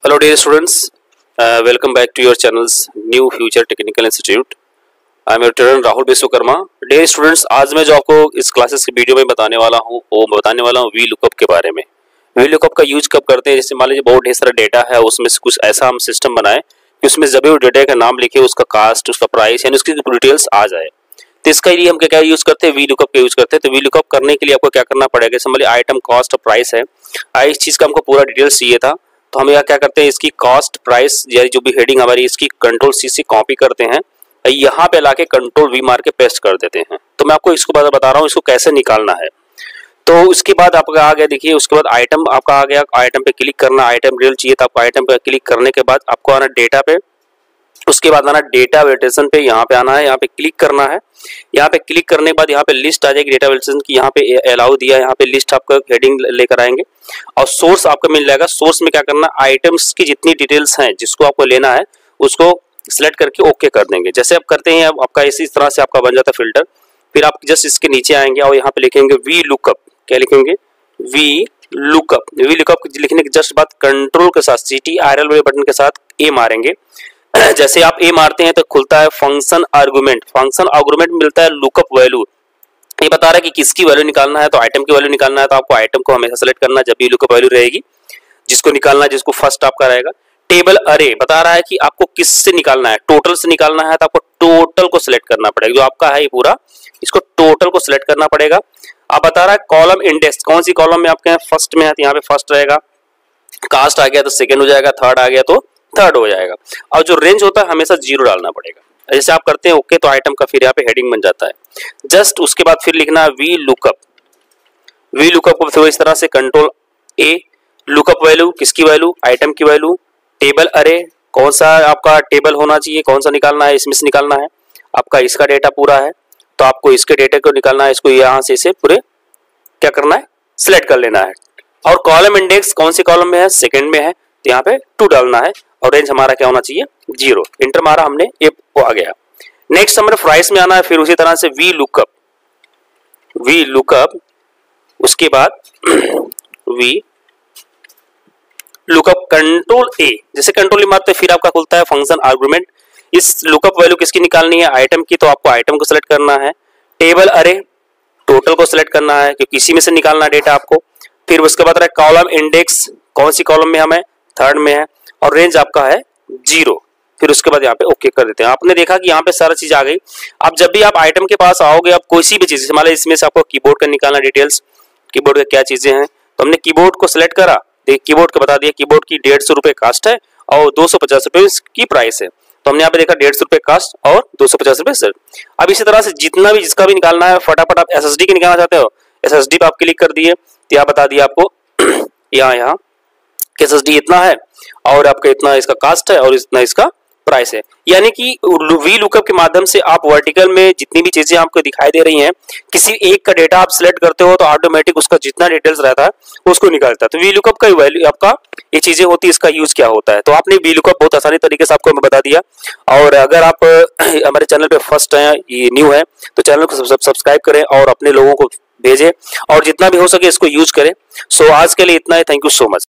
Hello dear students, welcome back to your channel's New Future Technical Institute. I am your tutor Rahul Vishwakarma. Dear students, आज मैं जो आपको इस classes की video में बताने वाला हूँ वो बताने वाला हूँ VLOOKUP के बारे में. VLOOKUP का यूज कब करते हैं, जैसे मान लीजिए बहुत ढेर सारा डेटा है, उसमें से कुछ ऐसा हम सिस्टम बनाए कि उसमें जब भी डेटा का नाम लिखे उसका कास्ट, उसका प्राइस यानी उसकी डिटेल्स आ जाए. तो इसका लिए हम क्या यूज करते हैं, VLOOKUP का यूज करते हैं. तो VLOOKUP करने के लिए आपको क्या करना पड़ेगा, जैसे मान लीजिए आइटम कॉस्ट और प्राइस है, इस चीज का हमको पूरा डिटेल्स चाहिए था. तो हम यहाँ क्या करते हैं, इसकी कॉस्ट प्राइस यानी जो भी हेडिंग हमारी इसकी कंट्रोल C से कॉपी करते हैं, यहाँ पे लाके कंट्रोल V मार के पेस्ट कर देते हैं. तो मैं आपको इसको बता रहा हूँ इसको कैसे निकालना है. तो उसके बाद आपका आ गया, देखिए उसके बाद आइटम आपका आ गया, आइटम पे क्लिक करना, आइटम डिटेल चाहिए था आपको, आइटम पे क्लिक करने के बाद आपको आना डेटा पे, उसके बाद आना डेटा वेरिएशन पे, यहाँ पे आना है, यहाँ पे क्लिक करना है. यहाँ पे क्लिक करने के बाद यहाँ पे लिस्ट आ जाएगी डेटा वेरिएशन की, यहाँ पे अलाउ दिया, यहाँ पे लिस्ट आपका हेडिंग लेकर आएंगे और सोर्स आपको मिल जाएगा. सोर्स में क्या करना, आइटम्स की जितनी डिटेल्स हैं जिसको आपको लेना है उसको सिलेक्ट करके ओके कर देंगे. जैसे आप करते हैं आपका इसी तरह से आपका बन जाता है फिल्टर. फिर आप जस्ट इसके नीचे आएंगे और यहाँ पे लिखेंगे VLOOKUP. क्या लिखेंगे, VLOOKUP. VLOOKUP लिखने के जस्ट बाद कंट्रोल के साथ CTRL वाले बटन के साथ ए मारेंगे. जैसे आप ए मारते हैं तो खुलता है फंक्शन आर्गुमेंट. फंक्शन आर्गुमेंट मिलता है लुकअप वैल्यू. ये बता रहा है कि किसकी वैल्यू निकालना है, तो आइटम की वैल्यू निकालना है. तो आपको आइटम को हमेशा सेलेक्ट करना है जब भी लुकअप वैल्यू रहेगी, जिसको निकालना है, जिसको फर्स्ट आपका रहेगा. टेबल अरे बता रहा है कि आपको किससे निकालना है, टोटल से निकालना है, तो आपको टोटल को सिलेक्ट करना पड़ेगा. जो आपका है ये पूरा, इसको टोटल को सिलेक्ट करना पड़ेगा. आप बता रहा है कॉलम इंडेक्स, कौन सी कॉलम में आपके फर्स्ट में है, तो यहाँ पे फर्स्ट रहेगा. कास्ट आ गया तो सेकंड हो जाएगा, थर्ड आ गया तो थर्ड हो जाएगा. और जो रेंज होता है हमेशा 0 डालना पड़ेगा. जैसे आप करते हैं ओके, तो आइटम का फिर यहाँ पे हेडिंग बन जाता है. जस्ट उसके बाद फिर लिखना है VLOOKUP. VLOOKUP को फिर इस तरह से कंट्रोल A, लुकअप वैल्यू किसकी वैल्यू, आइटम की वैल्यू. टेबल अरे कौन सा आपका टेबल होना चाहिए, कौन सा निकालना है, इसमें से निकालना है. आपका इसका डेटा पूरा है तो आपको इसके डेटा को निकालना है. इसको यहाँ से इसे पूरे क्या करना है, सिलेक्ट कर लेना है. और कॉलम इंडेक्स कौन सी कॉलम में है, सेकंड में है, तो यहाँ पे 2 डालना है. और रेंज हमारा क्या होना चाहिए, 0. इंटर मारा हमने, ये आ गया. नेक्स्ट हमारे प्राइस में आना है. फिर उसी तरह से VLOOKUP. उसके बाद VLOOKUP कंट्रोल A. जैसे कंट्रोल A मारते फिर आपका खुलता है फंक्शन आर्गुमेंट. इस लुकअप वैल्यू किसकी निकालनी है, आइटम की, तो आपको आइटम को सिलेक्ट करना है. टेबल अरे टोटल को सिलेक्ट करना है क्योंकि इसी में से निकालना डेटा आपको. फिर उसके बाद रहा कॉलम इंडेक्स, कौन सी कॉलम में हमें, थर्ड में है, और रेंज आपका है 0. फिर उसके बाद यहाँ पे ओके कर देते हैं. आपने देखा कि यहाँ पे सारा चीज आ गई. अब जब भी आप आइटम के पास आओगे, आप कोई सी भी चीज, मान लीजिए इसमें से आपको कीबोर्ड का निकालना डिटेल्स, कीबोर्ड का क्या चीजें हैं, तो हमने कीबोर्ड को सिलेक्ट करा. देखिए कीबोर्ड का बता दिया, कीबोर्ड की 150 रुपए कास्ट है और 250 रुपए की प्राइस है. तो हमने यहाँ पे देखा 150 रुपए कास्ट और 250 रुपए सर. अब इसी तरह से जितना भी जिसका भी निकालना है फटाफट. आप SSD की निकालना चाहते हो, SSD पे आप क्लिक कर दिए तो यहाँ बता दिया आपको यहाँ SSD इतना है और आपका इतना इसका कास्ट है और इतना इसका प्राइस है. यानी कि VLOOKUP के माध्यम से आप वर्टिकल में जितनी भी चीजें आपको दिखाई दे रही हैं, किसी एक का डेटा आप सिलेक्ट करते हो तो ऑटोमेटिक उसका जितना डिटेल्स रहता है उसको निकालता है. तो VLOOKUP का वैल्यू आपका ये चीजें होती है, इसका यूज क्या होता है. तो आपने VLOOKUP बहुत आसानी तरीके से आपको मैं बता दिया. और अगर आप हमारे चैनल पे फर्स्ट है, ये न्यू है, तो चैनल को सब्सक्राइब करें और अपने लोगों को भेजें और जितना भी हो सके इसको यूज करें. सो आज के लिए इतना है. Thank you so much.